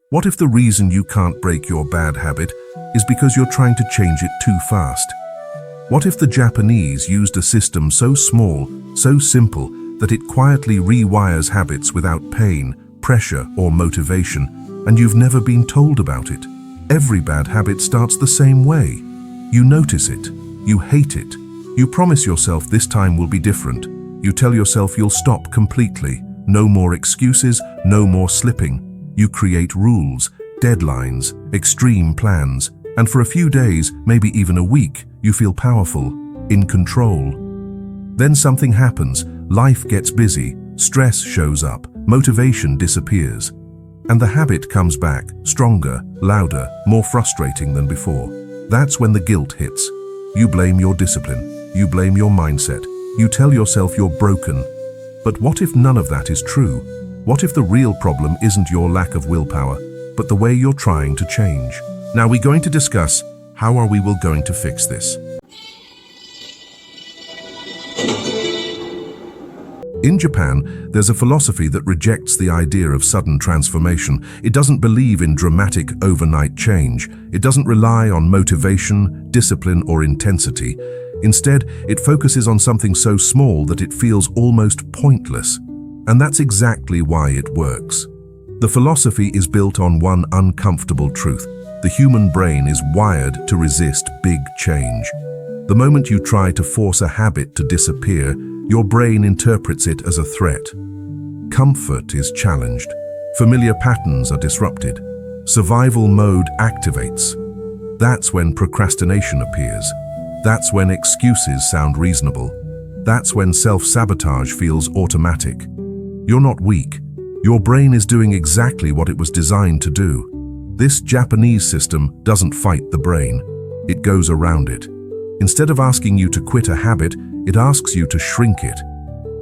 What if the reason you can't break your bad habit is because you're trying to change it too fast? What if the Japanese used a system so small, so simple, that it quietly rewires habits without pain, pressure, or motivation, and you've never been told about it? Every bad habit starts the same way. You notice it. You hate it. You promise yourself this time will be different. You tell yourself you'll stop completely. No more excuses, no more slipping. You create rules, deadlines, extreme plans, and for a few days, maybe even a week, you feel powerful, in control. Then something happens. Life gets busy, stress shows up, motivation disappears. And the habit comes back, stronger, louder, more frustrating than before. That's when the guilt hits. You blame your discipline. You blame your mindset. You tell yourself you're broken. But what if none of that is true? What if the real problem isn't your lack of willpower, but the way you're trying to change? Now we're going to discuss how are we going to fix this. In Japan, there's a philosophy that rejects the idea of sudden transformation. It doesn't believe in dramatic overnight change. It doesn't rely on motivation, discipline, or intensity. Instead, it focuses on something so small that it feels almost pointless. And that's exactly why it works. The philosophy is built on one uncomfortable truth. The human brain is wired to resist big change. The moment you try to force a habit to disappear, your brain interprets it as a threat. Comfort is challenged. Familiar patterns are disrupted. Survival mode activates. That's when procrastination appears. That's when excuses sound reasonable. That's when self-sabotage feels automatic. You're not weak. Your brain is doing exactly what it was designed to do. This Japanese system doesn't fight the brain. It goes around it. Instead of asking you to quit a habit, it asks you to shrink it.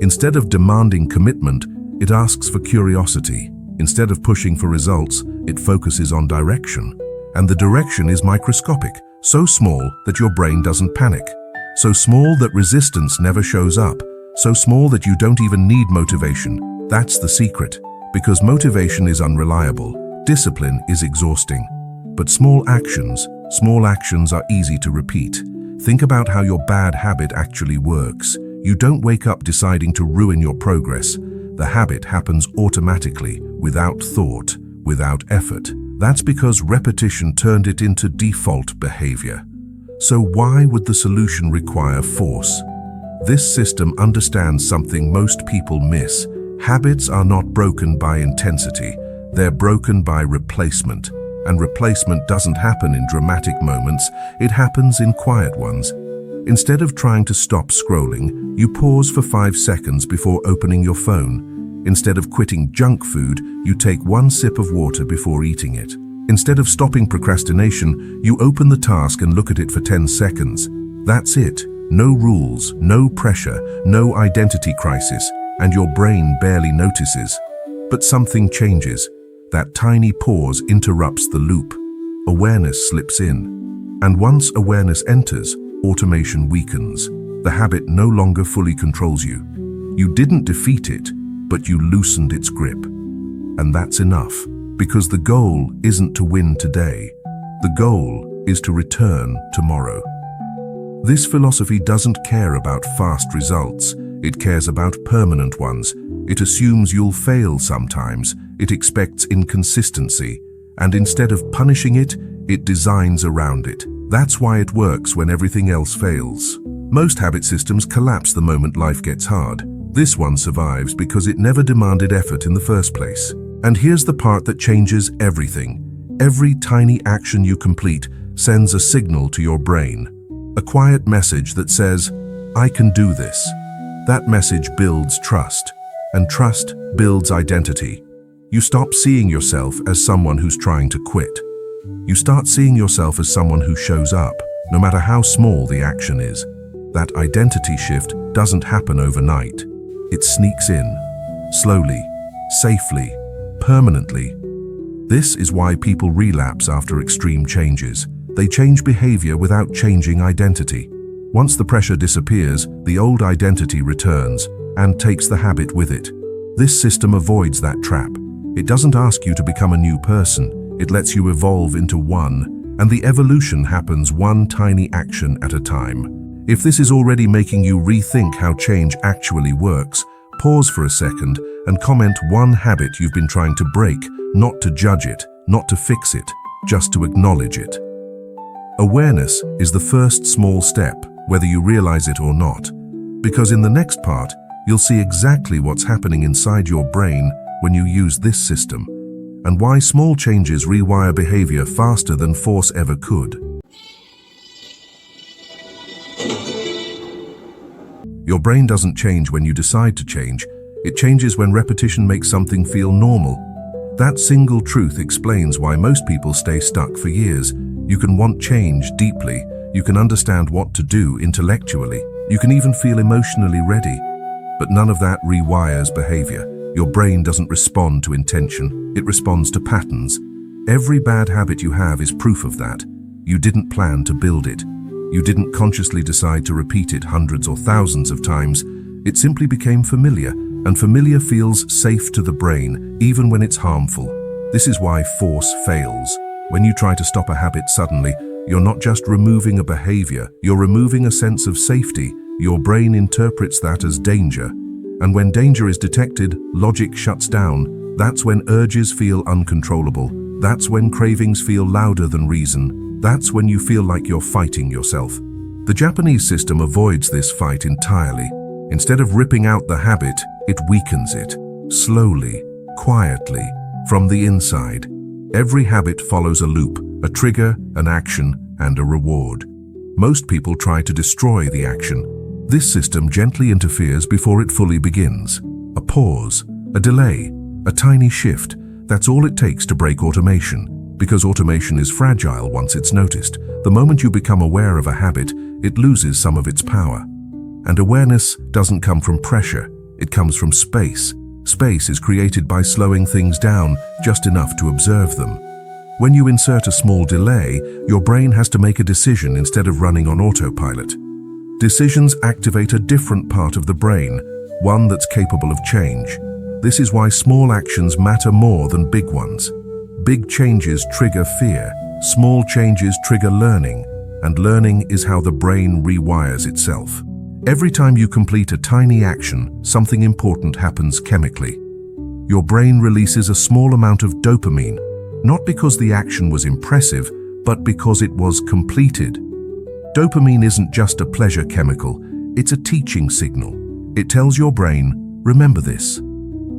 Instead of demanding commitment, it asks for curiosity. Instead of pushing for results, it focuses on direction. And the direction is microscopic, so small that your brain doesn't panic. So small that resistance never shows up. So small that you don't even need motivation. That's the secret. Because motivation is unreliable. Discipline is exhausting. But small actions are easy to repeat. Think about how your bad habit actually works. You don't wake up deciding to ruin your progress. The habit happens automatically, without thought, without effort. That's because repetition turned it into default behavior. So why would the solution require force? This system understands something most people miss. Habits are not broken by intensity. They're broken by replacement. And replacement doesn't happen in dramatic moments, it happens in quiet ones. Instead of trying to stop scrolling, you pause for 5 seconds before opening your phone. Instead of quitting junk food, you take 1 sip of water before eating it. Instead of stopping procrastination, you open the task and look at it for 10 seconds. That's it. No rules, no pressure, no identity crisis, and your brain barely notices. But something changes. That tiny pause interrupts the loop. Awareness slips in. And once awareness enters, automation weakens. The habit no longer fully controls you. You didn't defeat it, but you loosened its grip. And that's enough, because the goal isn't to win today. The goal is to return tomorrow. This philosophy doesn't care about fast results. It cares about permanent ones. It assumes you'll fail sometimes. It expects inconsistency. And instead of punishing it, it designs around it. That's why it works when everything else fails. Most habit systems collapse the moment life gets hard. This one survives because it never demanded effort in the first place. And here's the part that changes everything. Every tiny action you complete sends a signal to your brain. A quiet message that says, I can do this. That message builds trust. And trust builds identity. You stop seeing yourself as someone who's trying to quit. You start seeing yourself as someone who shows up, no matter how small the action is. That identity shift doesn't happen overnight. It sneaks in, slowly, safely, permanently. This is why people relapse after extreme changes. They change behavior without changing identity. Once the pressure disappears, the old identity returns and takes the habit with it. This system avoids that trap. It doesn't ask you to become a new person. It lets you evolve into one, and the evolution happens one tiny action at a time. If this is already making you rethink how change actually works, pause for a second and comment one habit you've been trying to break, not to judge it, not to fix it, just to acknowledge it. Awareness is the first small step, whether you realize it or not, because in the next part, you'll see exactly what's happening inside your brain when you use this system, and why small changes rewire behavior faster than force ever could. Your brain doesn't change when you decide to change. It changes when repetition makes something feel normal. That single truth explains why most people stay stuck for years. You can want change deeply. You can understand what to do intellectually. You can even feel emotionally ready. But none of that rewires behavior. Your brain doesn't respond to intention. It responds to patterns. Every bad habit you have is proof of that. You didn't plan to build it. You didn't consciously decide to repeat it hundreds or thousands of times. It simply became familiar, and familiar feels safe to the brain, even when it's harmful. This is why force fails. When you try to stop a habit suddenly, you're not just removing a behavior, you're removing a sense of safety. Your brain interprets that as danger. And when danger is detected, logic shuts down. That's when urges feel uncontrollable. That's when cravings feel louder than reason. That's when you feel like you're fighting yourself. The Japanese system avoids this fight entirely. Instead of ripping out the habit, it weakens it, slowly, quietly, from the inside. Every habit follows a loop, a trigger, an action, and a reward. Most people try to destroy the action. This system gently interferes before it fully begins. A pause, a delay, a tiny shift. That's all it takes to break automation. Because automation is fragile once it's noticed. The moment you become aware of a habit, it loses some of its power. And awareness doesn't come from pressure. It comes from space. Space is created by slowing things down just enough to observe them. When you insert a small delay, your brain has to make a decision instead of running on autopilot. Decisions activate a different part of the brain, one that's capable of change. This is why small actions matter more than big ones. Big changes trigger fear, small changes trigger learning, and learning is how the brain rewires itself. Every time you complete a tiny action, something important happens chemically. Your brain releases a small amount of dopamine, not because the action was impressive, but because it was completed. Dopamine isn't just a pleasure chemical, it's a teaching signal. It tells your brain, remember this.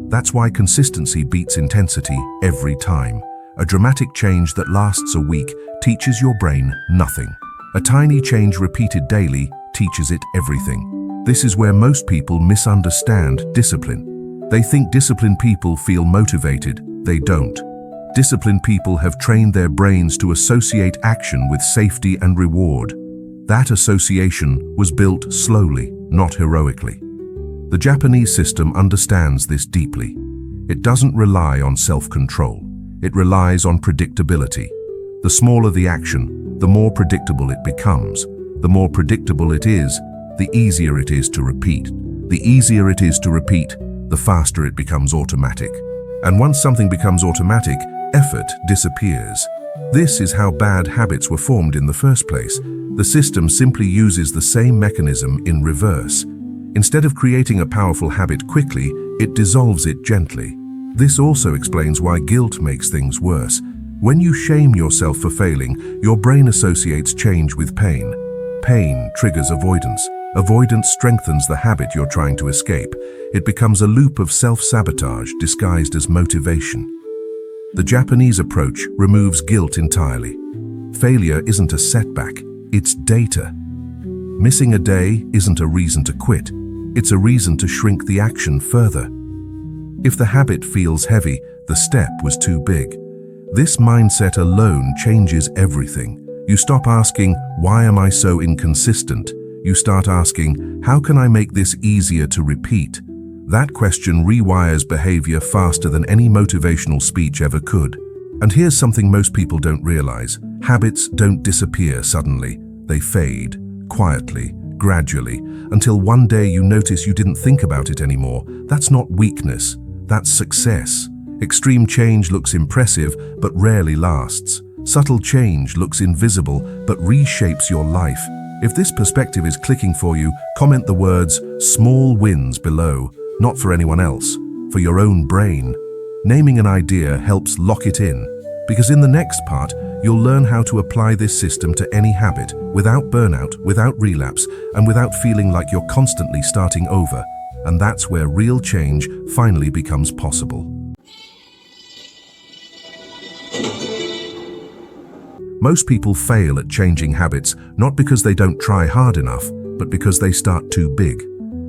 That's why consistency beats intensity every time. A dramatic change that lasts a week teaches your brain nothing. A tiny change repeated daily teaches it everything. This is where most people misunderstand discipline. They think disciplined people feel motivated. They don't. Disciplined people have trained their brains to associate action with safety and reward. That association was built slowly, not heroically. The Japanese system understands this deeply. It doesn't rely on self-control. It relies on predictability. The smaller the action, the more predictable it becomes. The more predictable it is, the easier it is to repeat. The easier it is to repeat, the faster it becomes automatic. And once something becomes automatic, effort disappears. This is how bad habits were formed in the first place. The system simply uses the same mechanism in reverse. Instead of creating a powerful habit quickly, it dissolves it gently. This also explains why guilt makes things worse. When you shame yourself for failing, your brain associates change with pain. Pain triggers avoidance. Avoidance strengthens the habit you're trying to escape. It becomes a loop of self-sabotage disguised as motivation. The Japanese approach removes guilt entirely. Failure isn't a setback, it's data. Missing a day isn't a reason to quit. It's a reason to shrink the action further. If the habit feels heavy, the step was too big. This mindset alone changes everything. You stop asking, why am I so inconsistent? You start asking, how can I make this easier to repeat? That question rewires behavior faster than any motivational speech ever could. And here's something most people don't realize. Habits don't disappear suddenly. They fade, quietly, gradually, until one day you notice you didn't think about it anymore. That's not weakness. That's success. Extreme change looks impressive, but rarely lasts. Subtle change looks invisible, but reshapes your life. If this perspective is clicking for you, comment the words "small wins" below, not for anyone else, for your own brain. Naming an idea helps lock it in, because in the next part, you'll learn how to apply this system to any habit, without burnout, without relapse, and without feeling like you're constantly starting over. And that's where real change finally becomes possible. Most people fail at changing habits, not because they don't try hard enough, but because they start too big.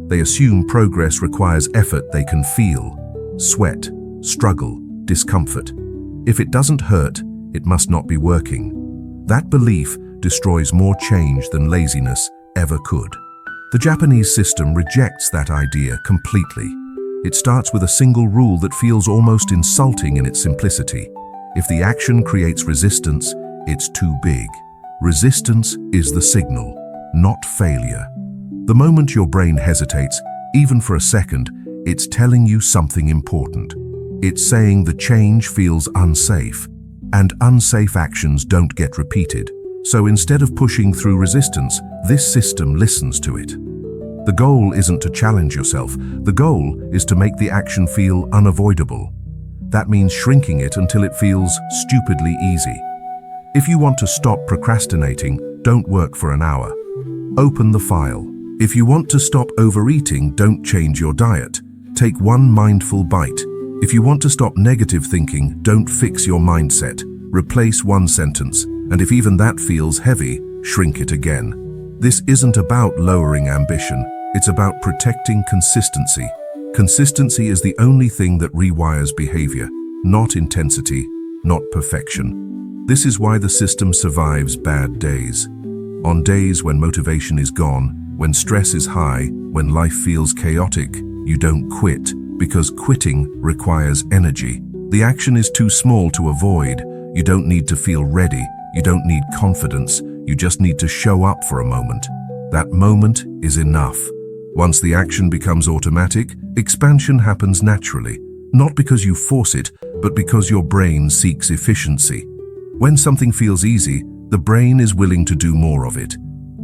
They assume progress requires effort they can feel: sweat, struggle, discomfort. If it doesn't hurt, it must not be working. That belief destroys more change than laziness ever could. The Japanese system rejects that idea completely. It starts with a single rule that feels almost insulting in its simplicity. If the action creates resistance, it's too big. Resistance is the signal, not failure. The moment your brain hesitates, even for a second, it's telling you something important. It's saying the change feels unsafe, and unsafe actions don't get repeated. So instead of pushing through resistance, this system listens to it. The goal isn't to challenge yourself. The goal is to make the action feel unavoidable. That means shrinking it until it feels stupidly easy. If you want to stop procrastinating, don't work for an hour. Open the file. If you want to stop overeating, don't change your diet. Take one mindful bite. If you want to stop negative thinking, don't fix your mindset. Replace one sentence, and if even that feels heavy, shrink it again. This isn't about lowering ambition, it's about protecting consistency. Consistency is the only thing that rewires behavior, not intensity, not perfection. This is why the system survives bad days. On days when motivation is gone, when stress is high, when life feels chaotic, you don't quit, because quitting requires energy. The action is too small to avoid. You don't need to feel ready. You don't need confidence. You just need to show up for a moment. That moment is enough. Once the action becomes automatic, expansion happens naturally, not because you force it, but because your brain seeks efficiency. When something feels easy, the brain is willing to do more of it.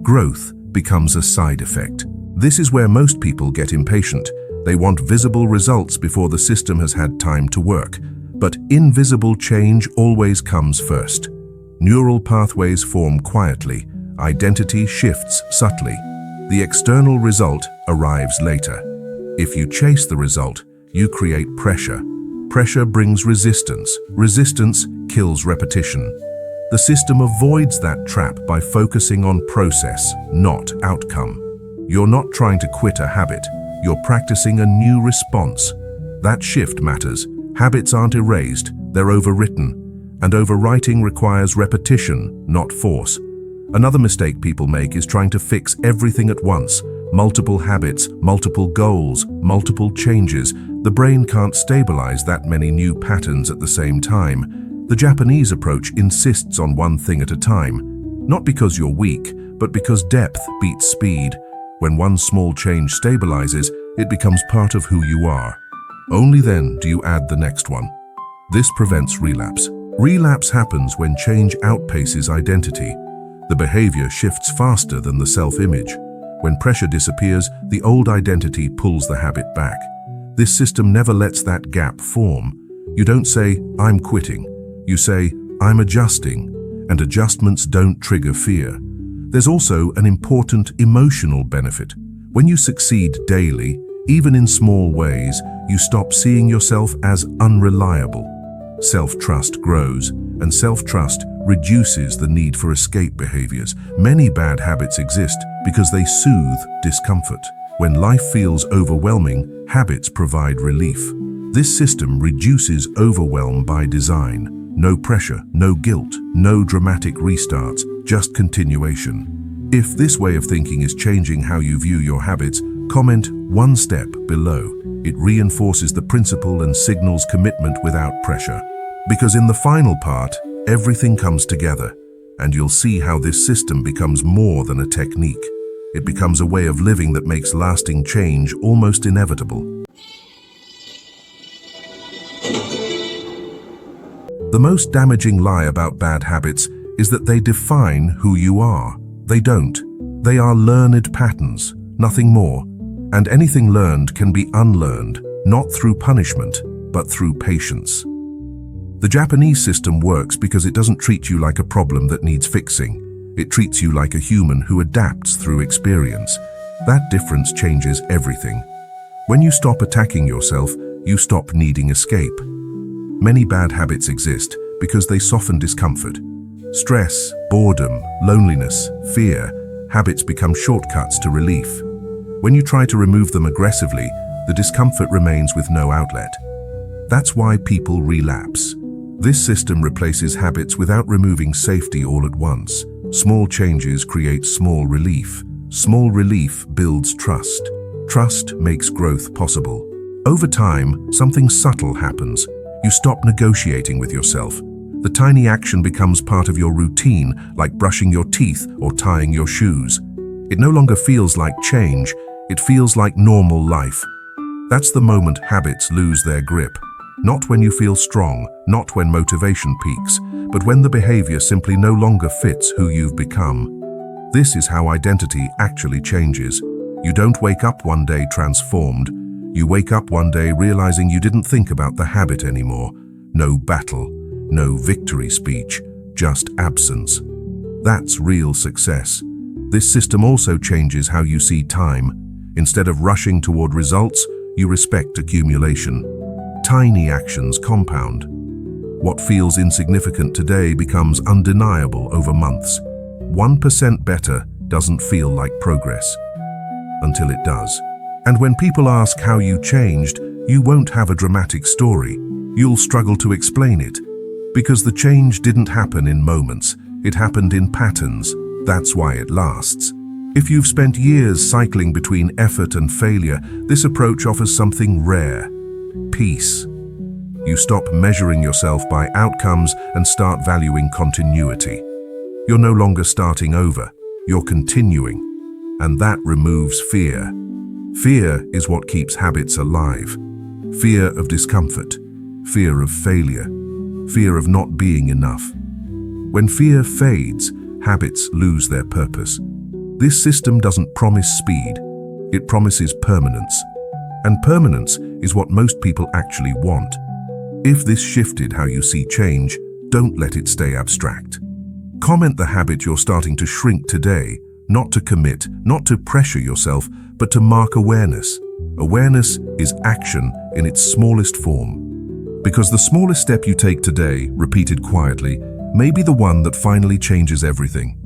Growth becomes a side effect. This is where most people get impatient. They want visible results before the system has had time to work. But invisible change always comes first. Neural pathways form quietly. Identity shifts subtly. The external result arrives later. If you chase the result, you create pressure. Pressure brings resistance. Resistance kills repetition. The system avoids that trap by focusing on process, not outcome. You're not trying to quit a habit. You're practicing a new response. That shift matters. Habits aren't erased, they're overwritten. And overwriting requires repetition, not force. Another mistake people make is trying to fix everything at once. Multiple habits, multiple goals, multiple changes. The brain can't stabilize that many new patterns at the same time. The Japanese approach insists on one thing at a time. Not because you're weak, but because depth beats speed. When one small change stabilizes, it becomes part of who you are. Only then do you add the next one. This prevents relapse. Relapse happens when change outpaces identity. The behavior shifts faster than the self-image. When pressure disappears, the old identity pulls the habit back. This system never lets that gap form. You don't say, "I'm quitting." You say, "I'm adjusting," and adjustments don't trigger fear. There's also an important emotional benefit. When you succeed daily, even in small ways, you stop seeing yourself as unreliable. Self-trust grows, and self-trust reduces the need for escape behaviors. Many bad habits exist because they soothe discomfort. When life feels overwhelming, habits provide relief. This system reduces overwhelm by design. No pressure, no guilt, no dramatic restarts, just continuation. If this way of thinking is changing how you view your habits, comment one step below. It reinforces the principle and signals commitment without pressure. Because in the final part, everything comes together, and you'll see how this system becomes more than a technique. It becomes a way of living that makes lasting change almost inevitable. The most damaging lie about bad habits is that they define who you are. They don't. They are learned patterns, nothing more. And anything learned can be unlearned, not through punishment, but through patience. The Japanese system works because it doesn't treat you like a problem that needs fixing. It treats you like a human who adapts through experience. That difference changes everything. When you stop attacking yourself, you stop needing escape. Many bad habits exist because they soften discomfort. Stress, boredom, loneliness, fear, habits become shortcuts to relief. When you try to remove them aggressively, the discomfort remains with no outlet. That's why people relapse. This system replaces habits without removing safety all at once. Small changes create small relief. Small relief builds trust. Trust makes growth possible. Over time, something subtle happens. You stop negotiating with yourself. The tiny action becomes part of your routine, like brushing your teeth or tying your shoes. It no longer feels like change, it feels like normal life. That's the moment habits lose their grip. Not when you feel strong, not when motivation peaks, but when the behavior simply no longer fits who you've become. This is how identity actually changes. You don't wake up one day transformed. You wake up one day realizing you didn't think about the habit anymore. No battle, no victory speech, just absence. That's real success. This system also changes how you see time. Instead of rushing toward results, you respect accumulation. Tiny actions compound. What feels insignificant today becomes undeniable over months. 1% better doesn't feel like progress until it does. And when people ask how you changed, you won't have a dramatic story. You'll struggle to explain it. Because the change didn't happen in moments, it happened in patterns. That's why it lasts. If you've spent years cycling between effort and failure, this approach offers something rare: peace. You stop measuring yourself by outcomes and start valuing continuity. You're no longer starting over, you're continuing. And that removes fear. Fear is what keeps habits alive. Fear of discomfort, fear of failure, fear of not being enough. When fear fades, habits lose their purpose. This system doesn't promise speed, it promises permanence. And permanence is what most people actually want. If this shifted how you see change, don't let it stay abstract. Comment the habit you're starting to shrink today, not to commit, not to pressure yourself, but to mark awareness. Awareness is action in its smallest form. Because the smallest step you take today, repeated quietly, may be the one that finally changes everything.